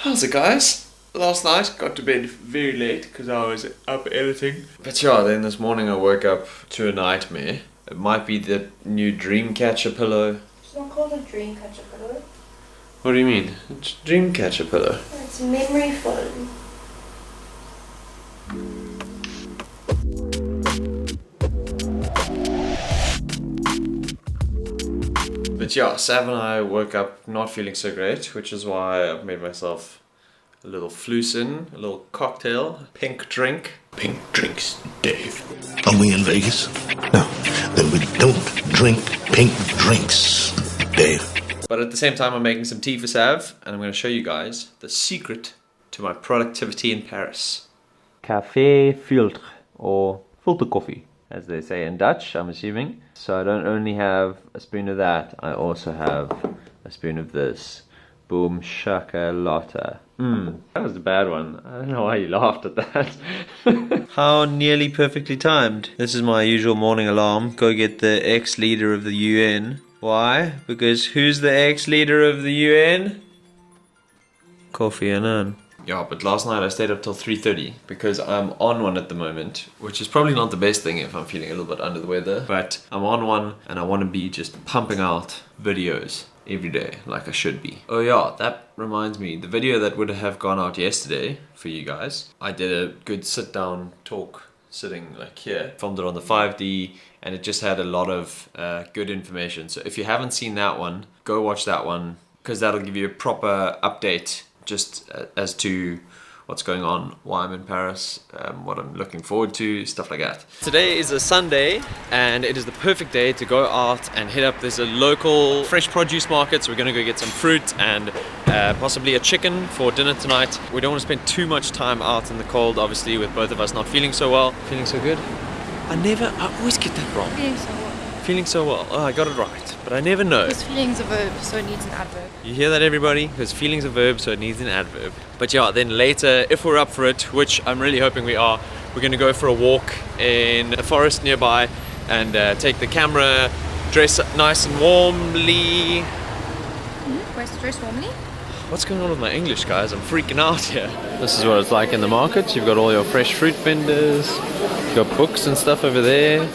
How's it, guys? Last night got to bed very late because I was up editing. But yeah, then this morning I woke up to a nightmare. It might be the new Dreamcatcher pillow. It's not called a Dreamcatcher pillow. What do you mean? It's Dreamcatcher pillow. It's memory foam. But yeah, Sav and I woke up not feeling so great, which is why I've made myself a little flusin, a little cocktail, pink drink. Pink drinks, Dave. Are we in Vegas? No. Then we don't drink pink drinks, Dave. But at the same time, I'm making some tea for Sav, and I'm going to show you guys the secret to my productivity in Paris. Café filtre, or filter coffee, as they say in Dutch, I'm assuming. So I don't only have a spoon of that, I also have a spoon of this. Boom shakalaka. That was a bad one. I don't know why you laughed at that. How nearly perfectly timed. This is my usual morning alarm. Go get the ex-leader of the UN. Why? Because who's the ex-leader of the UN? Kofi Annan. Yeah, but last night I stayed up till 3:30 because I'm on one at the moment, which is probably not the best thing if I'm feeling a little bit under the weather, but I'm on one and I want to be just pumping out videos every day like I should be. Oh yeah, that reminds me, the video that would have gone out yesterday for you guys, I did a good sit down talk sitting like here, filmed it on the 5D, and it just had a lot of good information. So if you haven't seen that one, go watch that one because that'll give you a proper update just as to what's going on, why I'm in Paris, what I'm looking forward to, stuff like that. Today is a Sunday and it is the perfect day to go out and hit up. There's a local fresh produce market, so we're gonna go get some fruit and possibly a chicken for dinner tonight. We don't want to spend too much time out in the cold, obviously, with both of us not feeling so well. Feeling so good? I always get that wrong. Feeling so well. Feeling so well. Oh, I got it right, but I never know. Because feeling's a verb, so it needs an adverb. You hear that, everybody? Because feeling's a verb, so it needs an adverb. But yeah, then later, if we're up for it, which I'm really hoping we are, we're gonna go for a walk in a forest nearby and take the camera, dress nice and warmly. Where's to dress warmly? What's going on with my English, guys? I'm freaking out here. This is what it's like in the market. You've got all your fresh fruit vendors, you've got books and stuff over there.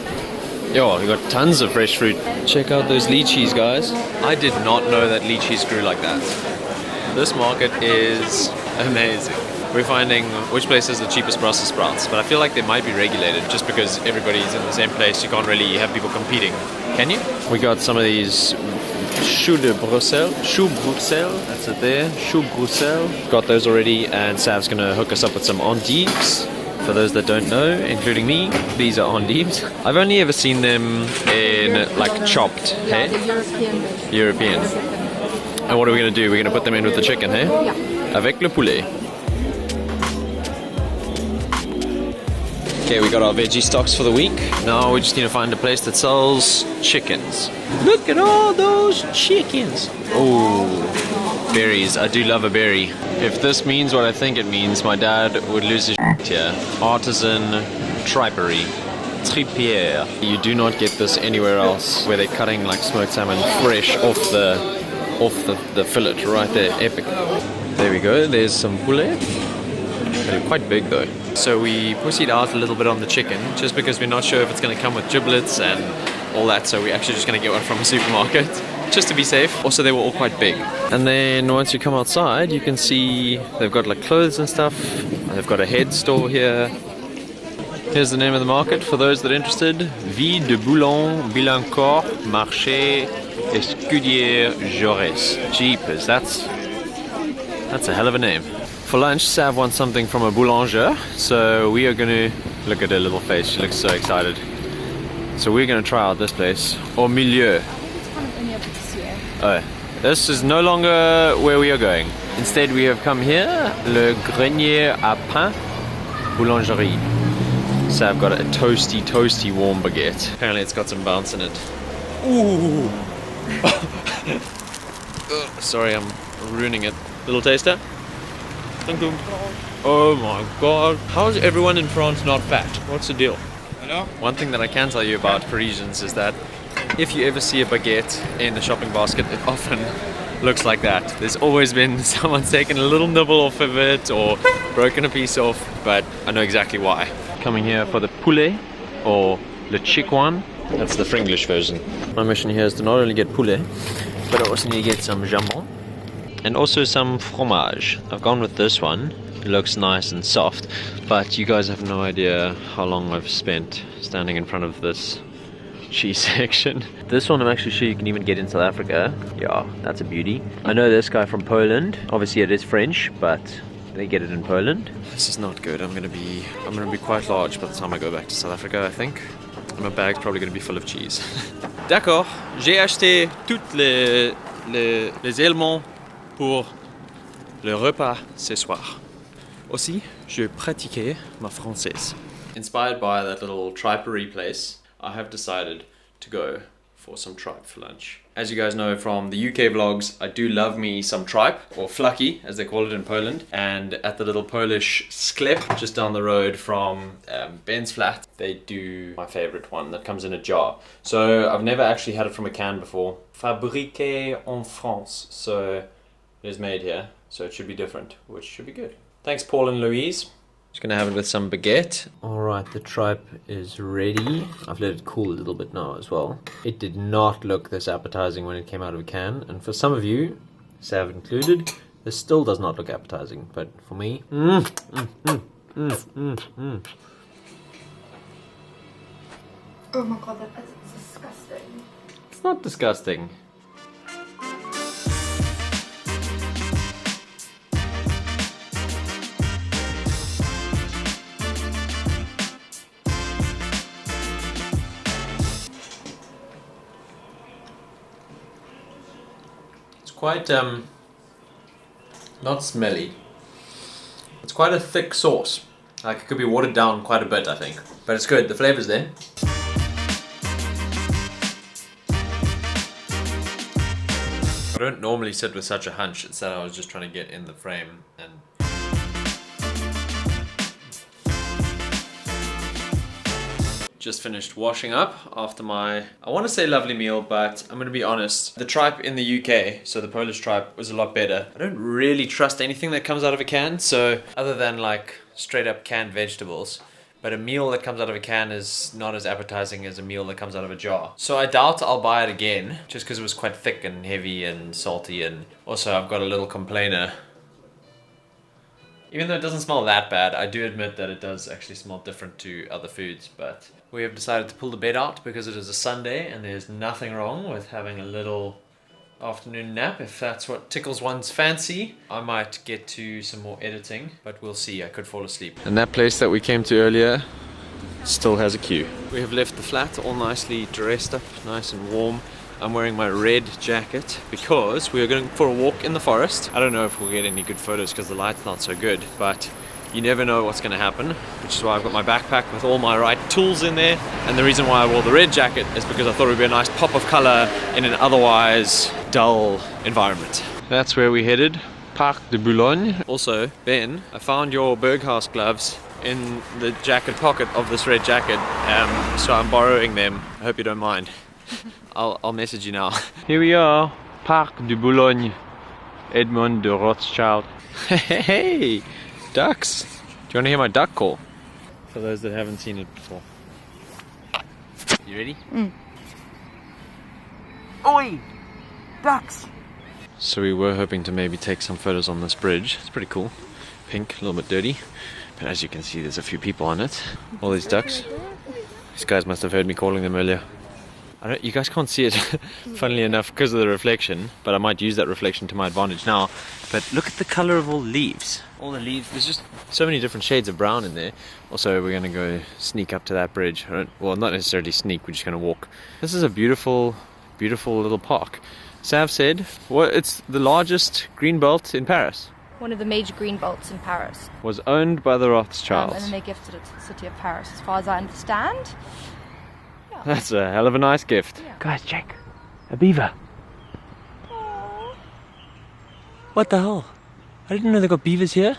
Yo, we got tons of fresh fruit. Check out those lychees, guys. I did not know that lychees grew like that. This market is amazing. We're finding which place is the cheapest Brussels sprouts, but I feel like they might be regulated just because everybody's in the same place. You can't really have people competing, can you? We got some of these choux de Bruxelles, that's it there, choux Bruxelles. Got those already, and Sav's gonna hook us up with some endives. For those that don't know, including me, these are endives. I've only ever seen them in like chopped, hey? The European version. European. And what are we gonna do? We're gonna put them in with the chicken, hey? Yeah. Avec le poulet. Okay, we got our veggie stocks for the week. Now we just need to find a place that sells chickens. Look at all those chickens. Oh, berries. I do love a berry. If this means what I think it means, my dad would lose his shit here. Artisan tripery. Tripiere. You do not get this anywhere else where they're cutting like smoked salmon fresh off the fillet right there. Epic. There we go. There's some poulet. They're quite big though. So we pussied out a little bit on the chicken just because we're not sure if it's going to come with giblets and all that, so we're actually just going to get one from a supermarket just to be safe. Also, they were all quite big. And then once you come outside, you can see they've got like clothes and stuff. They've got a head store here. Here's the name of the market for those that are interested. Vie de Boulogne, Bilancourt, Marché, Escudier, Jaurès. Jeepers, that's a hell of a name. For lunch, Sav wants something from a boulanger, so we are gonna look at her little face. She looks so excited. So we're gonna try out this place, Au Milieu. It's kind of only open this year. Oh, this is no longer where we are going. Instead, we have come here, Le Grenier à Pain Boulangerie. Sav got a toasty warm baguette. Apparently, it's got some bounce in it. Ooh! Sorry, I'm ruining it. Little taster. Oh my god. How is everyone in France not fat? What's the deal? Hello? One thing that I can tell you about Parisians is that if you ever see a baguette in the shopping basket, it often looks like that. There's always been someone's taken a little nibble off of it or broken a piece off, but I know exactly why. Coming here for the poulet or le chikwan. That's the Frenglish version. My mission here is to not only get poulet, but I also need to get some jambon and also some fromage. I've gone with this one. It looks nice and soft, but you guys have no idea how long I've spent standing in front of this cheese section. This one I'm actually sure you can even get in South Africa. Yeah, that's a beauty. I know this guy from Poland. Obviously it is French, but they get it in Poland. This is not good. I'm gonna be quite large by the time I go back to South Africa, I think. And my bag's probably gonna be full of cheese. D'accord, j'ai acheté toutes les éléments pour le repas ce soir. Aussi, je pratiquais ma française. Inspired by that little tripery place, I have decided to go for some tripe for lunch. As you guys know from the UK vlogs, I do love me some tripe, or flaki as they call it in Poland. And at the little Polish sklep just down the road from Ben's flat, they do my favorite one that comes in a jar. So I've never actually had it from a can before. Fabriqué en France, so it is made here, so it should be different, which should be good. Thanks Paul and Louise. Just gonna have it with some baguette. Alright, the tripe is ready. I've let it cool a little bit now as well. It did not look this appetizing when it came out of a can, and for some of you, Sav included, this still does not look appetizing, but for me, Oh my god, that's disgusting. It's not disgusting. Quite not smelly. It's quite a thick sauce. Like it could be watered down quite a bit, I think. But it's good, the flavor's there. I don't normally sit with such a hunch. It's that I was just trying to get in the frame and just finished washing up after my, I want to say lovely meal, but I'm going to be honest. The tripe in the UK, so the Polish tripe, was a lot better. I don't really trust anything that comes out of a can, so other than like straight up canned vegetables. But a meal that comes out of a can is not as appetizing as a meal that comes out of a jar. So I doubt I'll buy it again, just because it was quite thick and heavy and salty, and also I've got a little complainer. Even though it doesn't smell that bad, I do admit that it does actually smell different to other foods, but we have decided to pull the bed out because it is a Sunday and there's nothing wrong with having a little afternoon nap if that's what tickles one's fancy. I might get to some more editing, but we'll see. I could fall asleep. And that place that we came to earlier still has a queue. We have left the flat all nicely dressed up, nice and warm. I'm wearing my red jacket because we are going for a walk in the forest. I don't know if we'll get any good photos because the light's not so good, but you never know what's going to happen, which is why I've got my backpack with all my right tools in there. And the reason why I wore the red jacket is because I thought it would be a nice pop of color in an otherwise dull environment. That's where we headed, Parc de Boulogne. Also, Ben, I found your Berghaus gloves in the jacket pocket of this red jacket, so I'm borrowing them. I hope you don't mind. I'll message you now. Here we are, Parc de Boulogne, Edmond de Rothschild. Hey, ducks. Do you want to hear my duck call? For those that haven't seen it before. You ready? Oi! Ducks! So we were hoping to maybe take some photos on this bridge. It's pretty cool. Pink, a little bit dirty. But as you can see, there's a few people on it. All these ducks. These guys must have heard me calling them earlier. You guys can't see it, funnily enough, because of the reflection, but I might use that reflection to my advantage now. But look at the color of all the leaves. All the leaves, there's just so many different shades of brown in there. Also, we're going to go sneak up to that bridge. Well, not necessarily sneak, we're just going to walk. This is a beautiful, beautiful little park. Sav said, it's the largest green belt in Paris. One of the major green belts in Paris. Was owned by the Rothschilds. And then they gifted it to the city of Paris, as far as I understand. That's a hell of a nice gift. Yeah. Guys, check. A beaver. Aww. What the hell? I didn't know they got beavers here.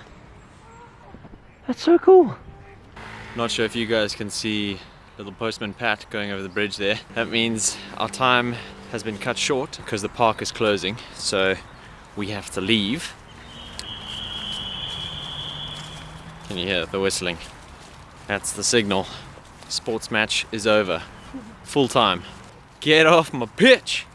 That's so cool. Not sure if you guys can see little postman Pat going over the bridge there. That means our time has been cut short because the park is closing. So we have to leave. Can you hear the whistling? That's the signal. Sports match is over. Full time. Get off my pitch!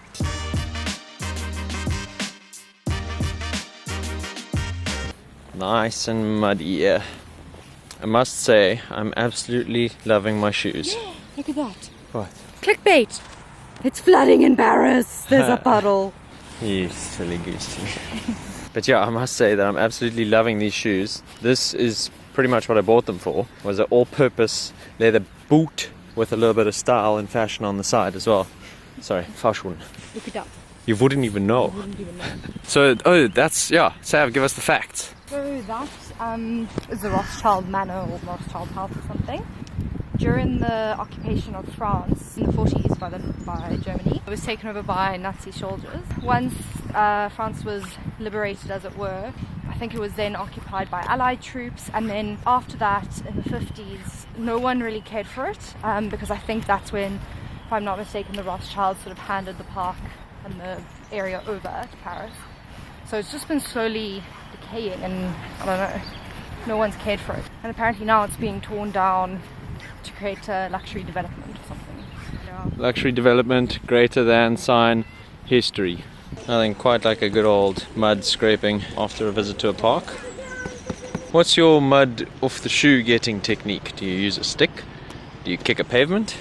Nice and muddy here. I must say, I'm absolutely loving my shoes. Yeah, look at that. What? Clickbait. It's flooding in Paris. There's a puddle. You silly goose. But yeah, I must say that I'm absolutely loving these shoes. This is pretty much what I bought them for. It was an all-purpose leather boot with a little bit of style and fashion on the side as well. Sorry, fashion. Look it up. You wouldn't even know. I wouldn't even know. So, oh, that's, yeah, Sav, give us the facts. So that is the Rothschild Manor or Rothschild House or something. During the occupation of France in the 40s by Germany, it was taken over by Nazi soldiers. Once France was liberated, as it were, I think it was then occupied by Allied troops, and then after that, in the 50s, no one really cared for it, because I think that's when, if I'm not mistaken, the Rothschilds sort of handed the park and the area over to Paris. So it's just been slowly decaying, and I don't know, no one's cared for it. And apparently now it's being torn down to create a luxury development or something. Yeah. Luxury development greater than sign history. Nothing quite like a good old mud scraping after a visit to a park. What's your mud off the shoe getting technique? Do you use a stick? Do you kick a pavement?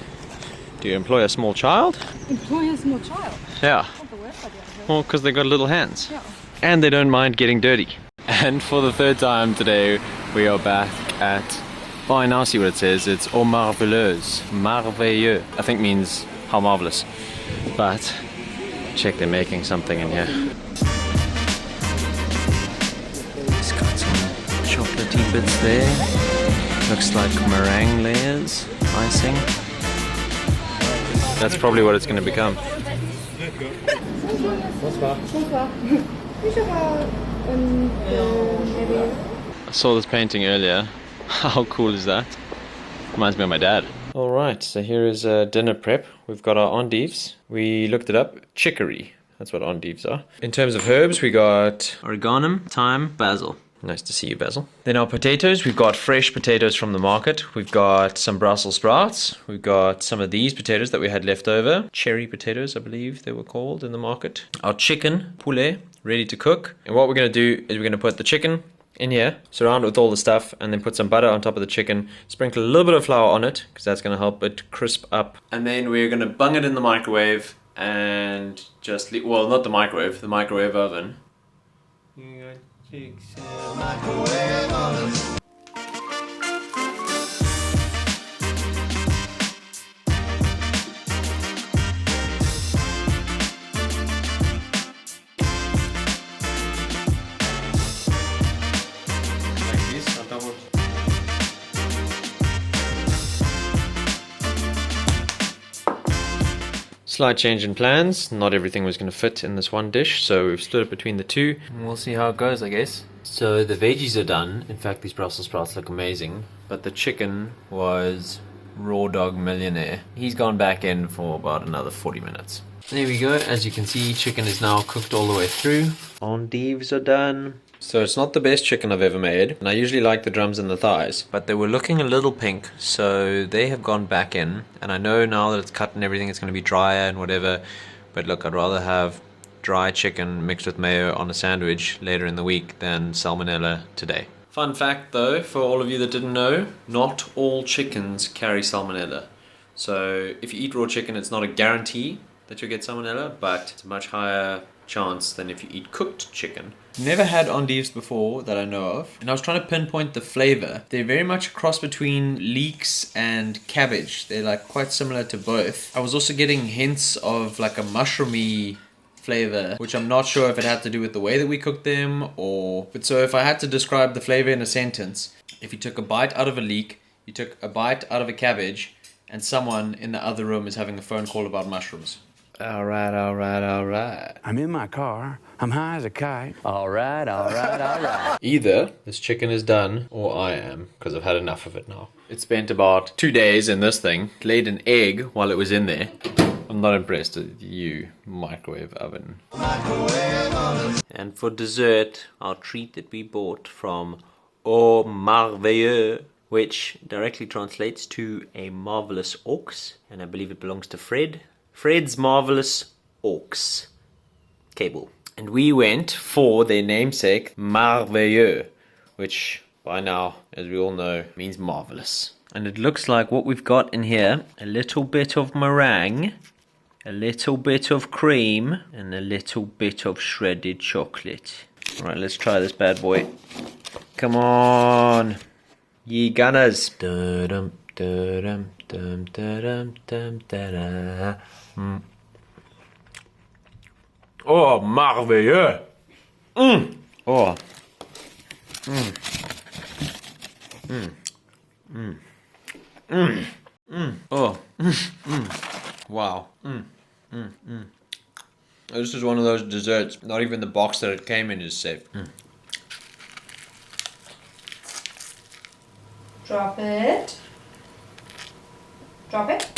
Do you employ a small child? Employ a small child? Yeah. Not the worst idea. Well, because they got little hands. Yeah. And they don't mind getting dirty. And for the third time today, we are back at, fine, I'll see what it says. It's au marveleuse, merveilleux. I think means how marvelous. But check, they're making something in here. It's got some chocolatey bits there. Looks like meringue layers, icing. That's probably what it's going to become. I saw this painting earlier. How cool is that? Reminds me of my dad. Alright, so here is dinner prep. We've got our endives. We looked it up. Chicory. That's what endives are. In terms of herbs, we got oregano, thyme, basil. Nice to see you, Basil. Then our potatoes, we've got fresh potatoes from the market. We've got some Brussels sprouts. We've got some of these potatoes that we had left over. Cherry potatoes, I believe they were called in the market. Our chicken, poulet, ready to cook. And what we're going to do is we're going to put the chicken in here, surround it with all the stuff, and then put some butter on top of the chicken. Sprinkle a little bit of flour on it, because that's going to help it crisp up. And then we're going to bung it in the microwave and just leave, well, not the microwave oven. Microwave oven. Slight change in plans. Not everything was going to fit in this one dish, so we've split it between the two. And we'll see how it goes, I guess. So the veggies are done. In fact, these Brussels sprouts look amazing. But the chicken was raw dog millionaire. He's gone back in for about another 40 minutes. There we go. As you can see, chicken is now cooked all the way through. Endives are done. So it's not the best chicken I've ever made, and I usually like the drums and the thighs, but they were looking a little pink, so they have gone back in. And I know now that it's cut and everything, it's going to be drier and whatever, but look, I'd rather have dry chicken mixed with mayo on a sandwich later in the week than salmonella today. Fun fact though, for all of you that didn't know, not all chickens carry salmonella. So if you eat raw chicken, it's not a guarantee that you'll get salmonella, but it's a much higher chance than if you eat cooked chicken. Never had endives before that I know of, and I was trying to pinpoint the flavor. They're very much a cross between leeks and cabbage. They're like quite similar to both. I was also getting hints of like a mushroomy flavor, which I'm not sure if it had to do with the way that we cooked them or... But so if I had to describe the flavor in a sentence, if you took a bite out of a leek, you took a bite out of a cabbage, and someone in the other room is having a phone call about mushrooms. Alright. I'm in my car. I'm high as a kite. Alright. Either this chicken is done, or I am, because I've had enough of it now. It spent about 2 days in this thing, laid an egg while it was in there. I'm I'm not impressed with you, microwave oven. And for dessert, our treat that we bought from ORRR, which directly translates to a marvelous aux, and I believe it belongs to Fred. Fred's Marvelous Aux cable. And we went for their namesake, merveilleux, which by now, as we all know, means marvelous. And it looks like what we've got in here, a little bit of meringue, a little bit of cream, and a little bit of shredded chocolate. Alright, let's try this bad boy. Come on, ye gunners. Da-dum, da-dum, dum, da-dum, dum, da-da. Oh, merveilleux! Oh. Oh. Wow. This is one of those desserts. Not even the box that it came in is safe. Drop it. Drop it.